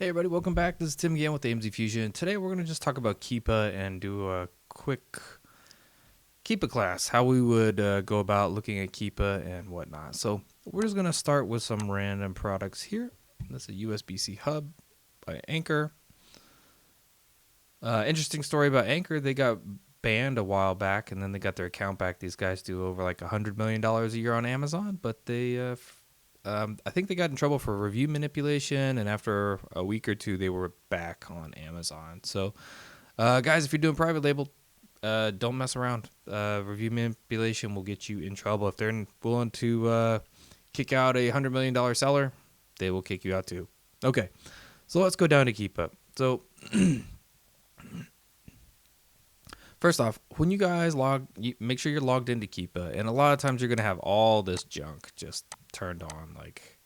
Hey everybody, welcome back. This is Tim again with AMZ Fusion. Today we're going to just talk about Keepa and do a quick Keepa class, how we would go about looking at Keepa and whatnot. So we're just going to start with some random products here. This is a USB-C hub by Anchor. Interesting story about Anchor. They got banned a while back and then they got their account back. These guys do over like $100 million a year on Amazon, but they I think they got in trouble for review manipulation, and after a week or two, they were back on Amazon. So, guys, if you're doing private label, don't mess around. Review manipulation will get you in trouble. If they're willing to kick out a $100 million seller, they will kick you out too. Okay, so let's go down to Keepa. So, first off, when you guys make sure you're logged into Keepa, and a lot of times you're going to have all this junk just turned on. Like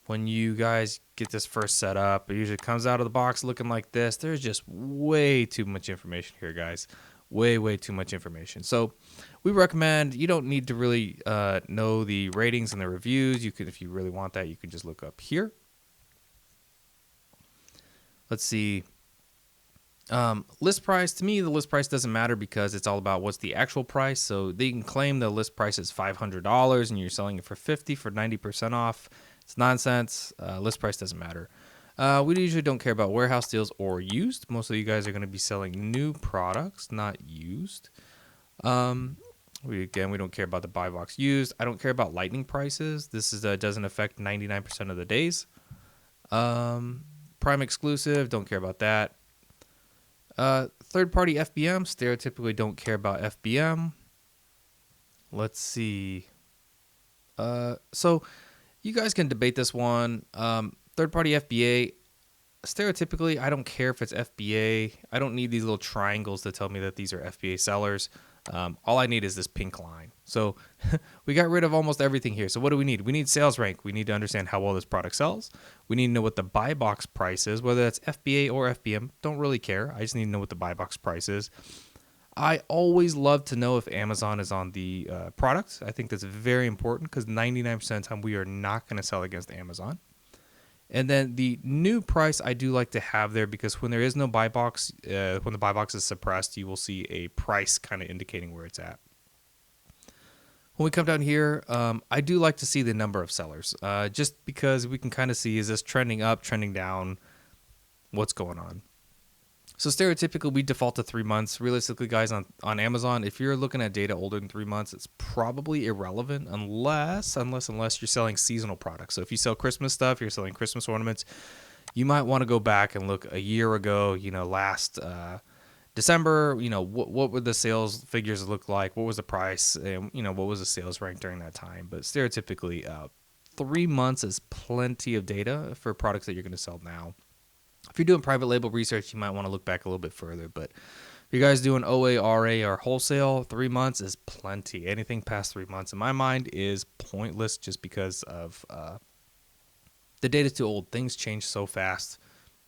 when you guys get this first set up, it usually comes out of the box looking like this. There's just way too much information here, guys. Way too much information. So we recommend, you don't need to really know the ratings and the reviews. You can, if you really want that, you can just look up here. Let's see. List price, to me, the list price doesn't matter because it's all about what's the actual price. So they can claim the list price is $500 and you're selling it for $50 for 90% off. It's nonsense. List price doesn't matter. We usually don't care about warehouse deals or used. Most of you guys are going to be selling new products, not used. We don't care about the buy box used. I don't care about lightning prices. This doesn't affect 99% of the days. Prime exclusive, don't care about that. Third-party FBM, stereotypically don't care about FBM. Let's see. So you guys can debate this one. Third-party FBA, stereotypically, I don't care if it's FBA. I don't need these little triangles to tell me that these are FBA sellers. All I need is this pink line. So we got rid of almost everything here. So what do we need? We need sales rank. We need to understand how well this product sells. We need to know what the buy box price is, whether that's FBA or FBM. Don't really care. I just need to know what the buy box price is. I always love to know if Amazon is on the product. I think that's very important because 99% of the time we are not going to sell against Amazon. And then the new price I do like to have there because when there is no buy box, when the buy box is suppressed, you will see a price kind of indicating where it's at. When we come down here, I do like to see the number of sellers just because we can kind of see, is this trending up, trending down, what's going on. So stereotypically, we default to 3 months. Realistically, guys, on Amazon, if you're looking at data older than 3 months, it's probably irrelevant unless you're selling seasonal products. So if you sell Christmas stuff, you're selling Christmas ornaments, you might want to go back and look a year ago, last December, what would the sales figures look like? What was the price? And, what was the sales rank during that time? But stereotypically, 3 months is plenty of data for products that you're going to sell now. If you're doing private label research, you might want to look back a little bit further. But if you guys doing OA, RA, or wholesale, 3 months is plenty. Anything past 3 months, in my mind, is pointless just because of the data's too old. Things change so fast.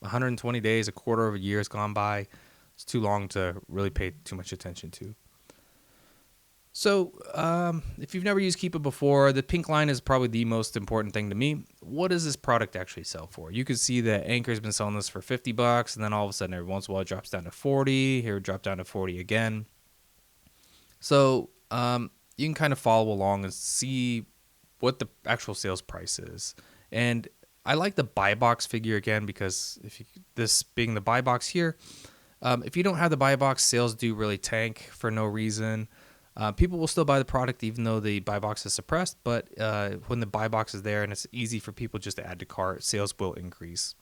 120 days, a quarter of a year has gone by. It's too long to really pay too much attention to. So if you've never used Keepa before, the pink line is probably the most important thing to me. What does this product actually sell for? You can see that Anchor's been selling this for $50, and then all of a sudden, every once in a while, it drops down to 40. Here, it dropped down to 40 again. So you can kind of follow along and see what the actual sales price is. And I like the buy box figure again because this being the buy box here, if you don't have the buy box, sales do really tank for no reason. People will still buy the product even though the buy box is suppressed, but when the buy box is there and it's easy for people just to add to cart, sales will increase.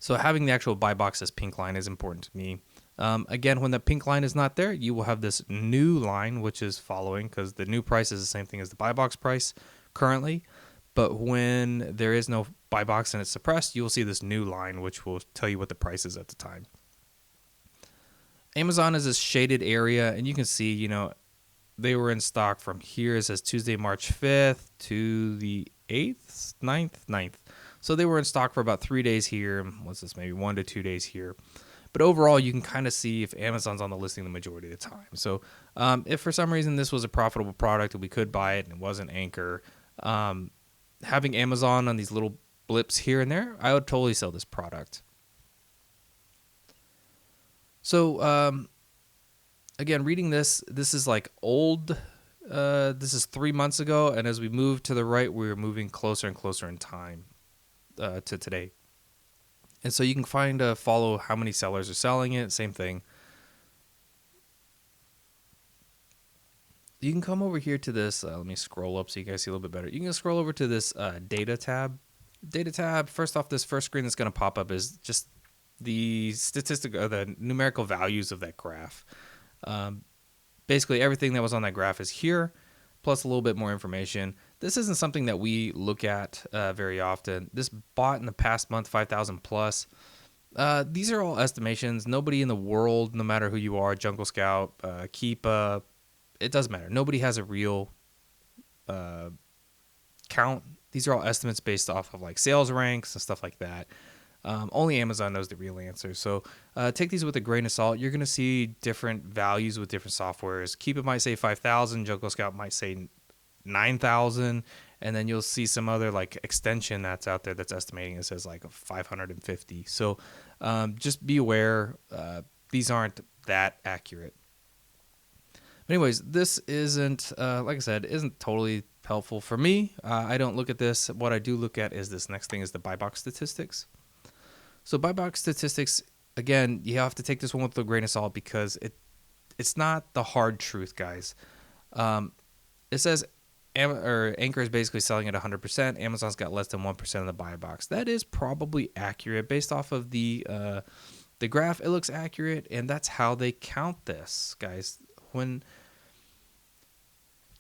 So having the actual buy box as pink line is important to me. Again, when the pink line is not there, you will have this new line, which is following because the new price is the same thing as the buy box price currently. But when there is no buy box and it's suppressed, you will see this new line, which will tell you what the price is at the time. Amazon is this shaded area, and you can see, they were in stock from here. It says Tuesday, March 5th to the 8th, 9th. So they were in stock for about 3 days here. What's this, maybe 1 to 2 days here. But overall, you can kind of see if Amazon's on the listing the majority of the time. So if for some reason this was a profitable product and we could buy it and it wasn't Anchor, having Amazon on these little blips here and there, I would totally sell this product. So again, reading this is like old. This is 3 months ago, and as we move to the right, we're moving closer and closer in time to today. And so you can follow how many sellers are selling it. Same thing. You can come over here to this. Let me scroll up so you guys see a little bit better. You can scroll over to this data tab. Data tab. First off, this first screen that's going to pop up is just the the numerical values of that graph. Basically, everything that was on that graph is here, plus a little bit more information. This isn't something that we look at very often. This bought in the past month, 5,000 plus. These are all estimations. Nobody in the world, no matter who you are, Jungle Scout, Keepa, it doesn't matter. Nobody has a real count. These are all estimates based off of like sales ranks and stuff like that. Only Amazon knows the real answer. So take these with a grain of salt. You're going to see different values with different softwares. Keepa might say 5,000. Jungle Scout might say 9,000. And then you'll see some other like extension that's out there that's estimating it says like 550. So just be aware. These aren't that accurate. Anyways, this isn't, like I said, isn't totally helpful for me. I don't look at this. What I do look at is this next thing is the buy box statistics. So buy box statistics, again, you have to take this one with a grain of salt because it's not the hard truth, guys. It says Anchor is basically selling at 100%. Amazon's got less than 1% of the buy box. That is probably accurate based off of the graph. It looks accurate, and that's how they count this, guys. When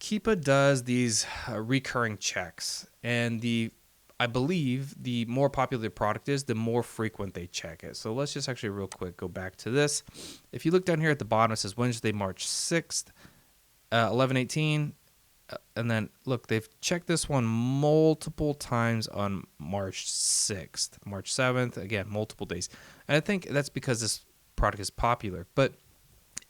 Keepa does these recurring checks, and I believe the more popular the product is, the more frequent they check it. So let's just actually real quick go back to this. If you look down here at the bottom, it says Wednesday, March 6th, 11:18. And then look, they've checked this one multiple times on March 6th, March 7th, again, multiple days. And I think that's because this product is popular. But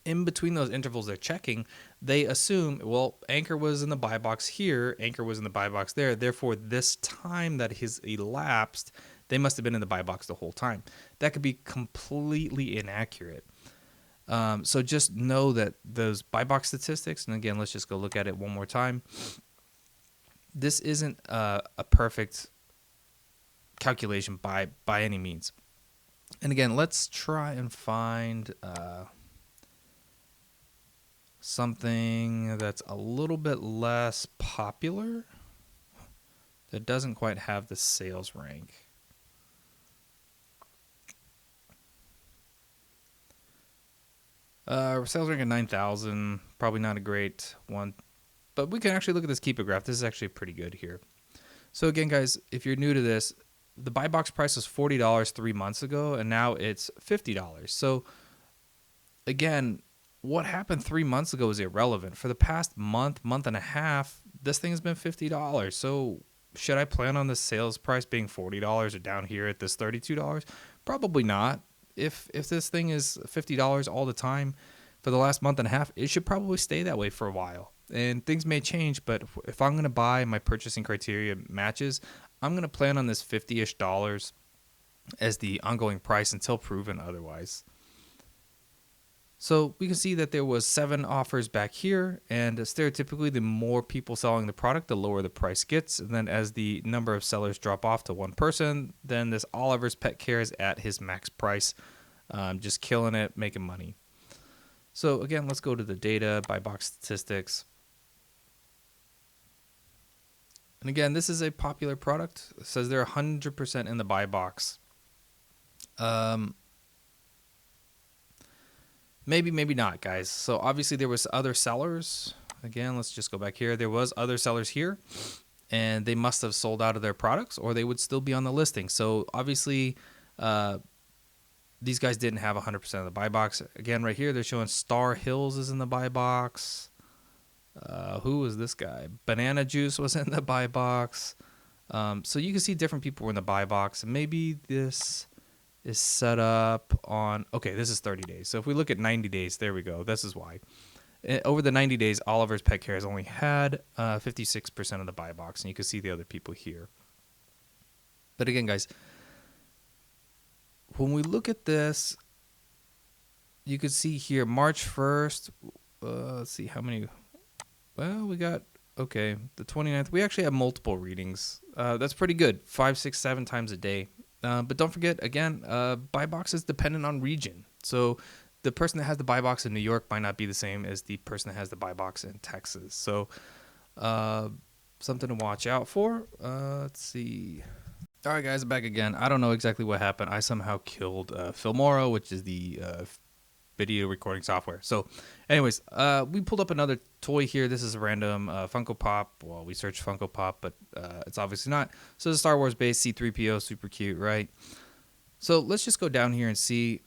in between those intervals they're checking, they assume, well, Anchor was in the buy box here, Anchor was in the buy box there, therefore this time that has elapsed, they must have been in the buy box the whole time. That could be completely inaccurate. So just know that those buy box statistics, and again, let's just go look at it one more time. This isn't a perfect calculation by any means. And again, let's try and find something that's a little bit less popular that doesn't quite have the sales rank. Sales rank at 9,000, probably not a great one, but we can actually look at this Keepa graph. This is actually pretty good here. So again, guys, if you're new to this, the buy box price was $40 3 months ago, and now it's $50. So again, what happened 3 months ago is irrelevant. For the past month and a half, this thing has been $50. So should I plan on the sales price being $40 or down here at this $32? Probably not. If this thing is $50 all the time for the last month and a half, it should probably stay that way for a while. And things may change, but if I'm going to buy, my purchasing criteria matches, I'm going to plan on this $50-ish as the ongoing price until proven otherwise. So we can see that there was 7 offers back here, and stereotypically the more people selling the product, the lower the price gets. And then as the number of sellers drop off to one person, then this Oliver's Pet Care is at his max price, just killing it, making money. So again, let's go to the data, buy box statistics. And again, this is a popular product. It says they're 100% in the buy box. Maybe not, guys. So obviously there was other sellers. Again, let's just go back here. There was other sellers here, and they must have sold out of their products, or they would still be on the listing. So obviously these guys didn't have 100% of the buy box. Again, right here, they're showing Star Hills is in the buy box. Who was this guy? Banana Juice was in the buy box. So you can see different people were in the buy box. Maybe this is set up on, okay, this is 30 days. So if we look at 90 days, there we go. This is why. Over the 90 days, Oliver's Pet Care has only had 56% of the buy box, and you can see the other people here. But again, guys, when we look at this, you can see here March 1st. Let's see how many. Well, we got, okay, the 29th. We actually have multiple readings. That's pretty good. 5, 6, 7 times a day. But don't forget, again, buy box is dependent on region. So the person that has the buy box in New York might not be the same as the person that has the buy box in Texas. So something to watch out for. Let's see. All right, guys, back again. I don't know exactly what happened. I somehow killed Filmora, which is the video recording software. So anyways, we pulled up another toy here. This is a random Funko Pop. Well, we searched Funko Pop, but it's obviously not. So it's a Star Wars base C-3PO, super cute, right? So let's just go down here and see.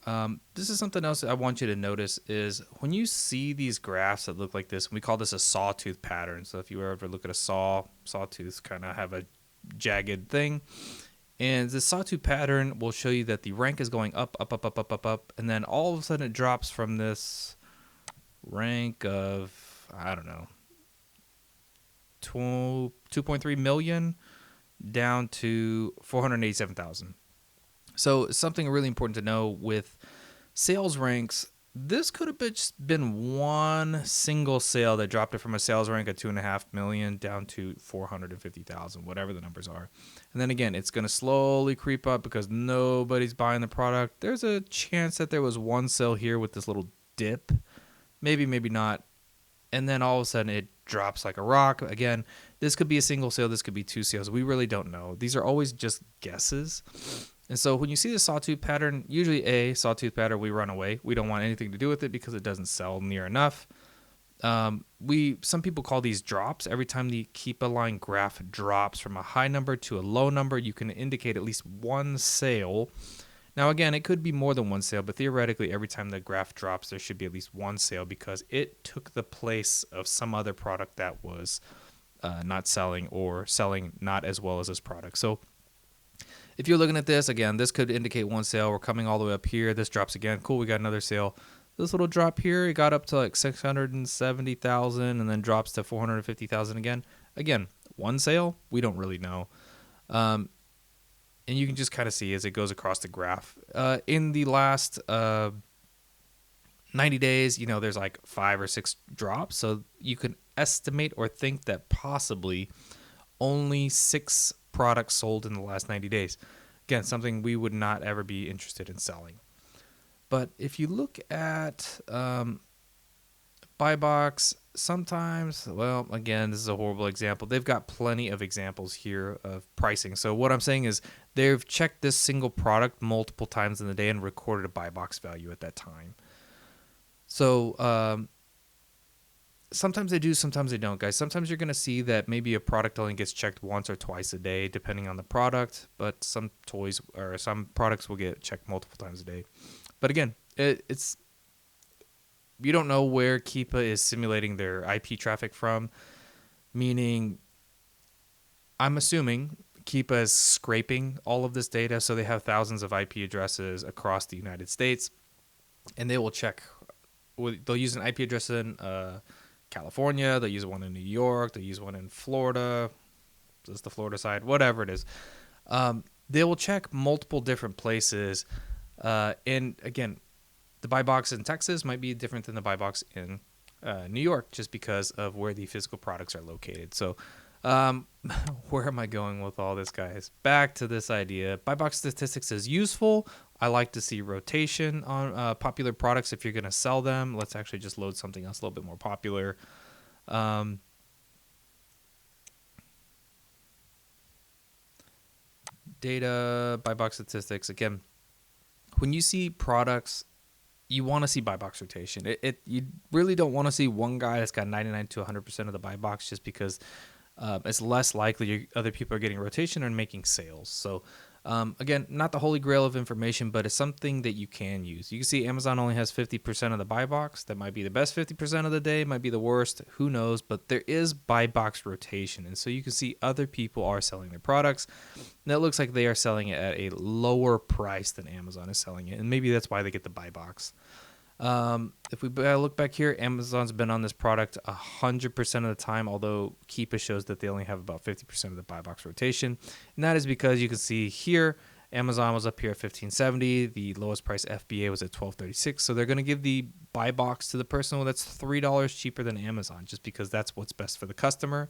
This is something else that I want you to notice is when you see these graphs that look like this, we call this a sawtooth pattern. So if you ever look at a sawtooths kind of have a jagged thing. And the sawtooth pattern will show you that the rank is going up, up, up, up, up, up, up. And then all of a sudden it drops from this rank of, I don't know, 2.3 million down to 487,000. So something really important to know with sales ranks, this could have been one single sale that dropped it from a sales rank of 2.5 million down to 450,000, whatever the numbers are. And then again, it's going to slowly creep up because nobody's buying the product. There's a chance that there was one sale here with this little dip. Maybe, maybe not. And then all of a sudden it drops like a rock. Again, this could be a single sale. This could be two sales. We really don't know. These are always just guesses. And so when you see the sawtooth pattern, usually a sawtooth pattern, we run away. We don't want anything to do with it because it doesn't sell near enough. Some people call these drops. Every time the Keepa line graph drops from a high number to a low number, you can indicate at least one sale. Now, again, it could be more than one sale, but theoretically, every time the graph drops, there should be at least one sale because it took the place of some other product that was not selling or selling not as well as this product. So if you're looking at this, again, this could indicate one sale. We're coming all the way up here. This drops again. Cool, we got another sale. This little drop here, it got up to like 670,000 and then drops to 450,000 again. Again, one sale, we don't really know. And you can just kind of see as it goes across the graph. In the last 90 days, there's like 5 or 6 drops. So you can estimate or think that possibly only 6 products sold in the last 90 days. Again, something we would not ever be interested in selling. But if you look at buy box, sometimes, well, again, this is a horrible example. They've got plenty of examples here of pricing. So what I'm saying is they've checked this single product multiple times in the day and recorded a buy box value at that time. So sometimes they do, sometimes they don't, guys. Sometimes you're going to see that maybe a product only gets checked once or twice a day, depending on the product. But some toys or some products will get checked multiple times a day. But again, it's you don't know where Keepa is simulating their IP traffic from, meaning I'm assuming Keepa is scraping all of this data. So they have thousands of IP addresses across the United States, and they will check. They'll use an IP address in California, they'll use one in New York, they'll use one in Florida, just the Florida side, whatever it is. They will check multiple different places. And again, the buy box in Texas might be different than the buy box in New York just because of where the physical products are located. So where am I going with all this, guys? Back to this idea. Buy box statistics is useful. I like to see rotation on popular products if you're going to sell them. Let's actually just load something else a little bit more popular. Data, buy box statistics. Again, when you see products, you want to see buy box rotation. You really don't want to see one guy that's got 99 to 100% of the buy box just because it's less likely other people are getting rotation and making sales. So again, not the holy grail of information, but it's something that you can use. You can see Amazon only has 50% of the buy box. That might be the best 50% of the day, might be the worst, who knows, but there is buy box rotation. And so you can see other people are selling their products. And it looks like they are selling it at a lower price than Amazon is selling it. And maybe that's why they get the buy box. If we look back here, Amazon's been on this product 100% of the time, although Keepa shows that they only have about 50% of the buy box rotation. And that is because you can see here, Amazon was up here at 1570. The lowest price FBA was at 1236. So they're going to give the buy box to the person that's $3 cheaper than Amazon, just because that's what's best for the customer.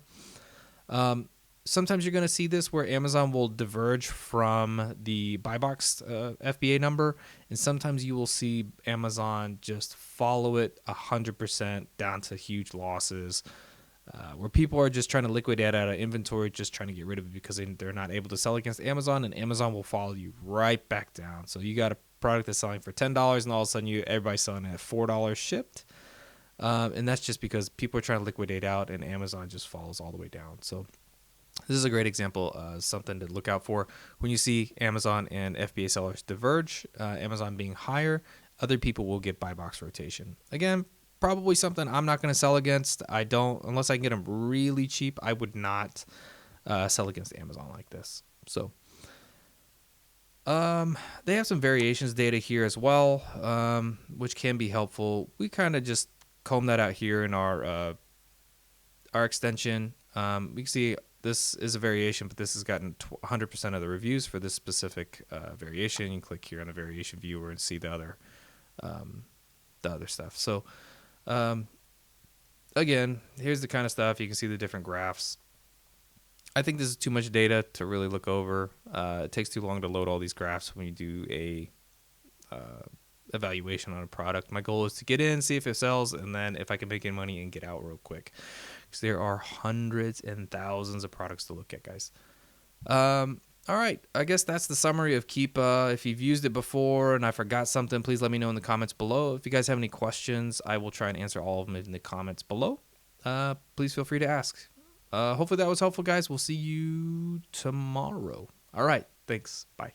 Sometimes you're going to see this where Amazon will diverge from the buy box FBA number, and sometimes you will see Amazon just follow it 100% down to huge losses, where people are just trying to liquidate out of inventory, just trying to get rid of it because they're not able to sell against Amazon, and Amazon will follow you right back down. So you got a product that's selling for $10, and all of a sudden everybody's selling it at $4 shipped, and that's just because people are trying to liquidate out, and Amazon just follows all the way down. So this is a great example, something to look out for when you see Amazon and FBA sellers diverge. Amazon being higher, other people will get buy box rotation. Again, probably something I'm not going to sell against. I don't, unless I can get them really cheap, I would not sell against Amazon like this. So they have some variations data here as well, which can be helpful. We kind of just comb that out here in our extension. We can see this is a variation, but this has gotten 100% of the reviews for this specific variation. You can click here on the variation viewer and see the other stuff. So again, here's the kind of stuff. You can see the different graphs. I think this is too much data to really look over. It takes too long to load all these graphs when you do a evaluation on a product. My goal is to get in, see if it sells, and then if I can make any money and get out real quick. Because there are hundreds and thousands of products to look at, guys. All right, I guess that's the summary of Keepa. If you've used it before and I forgot something, please let me know in the comments below. If you guys have any questions, I will try and answer all of them in the comments below. Please feel free to ask. Hopefully that was helpful, guys. We'll see you tomorrow. All right, thanks. Bye.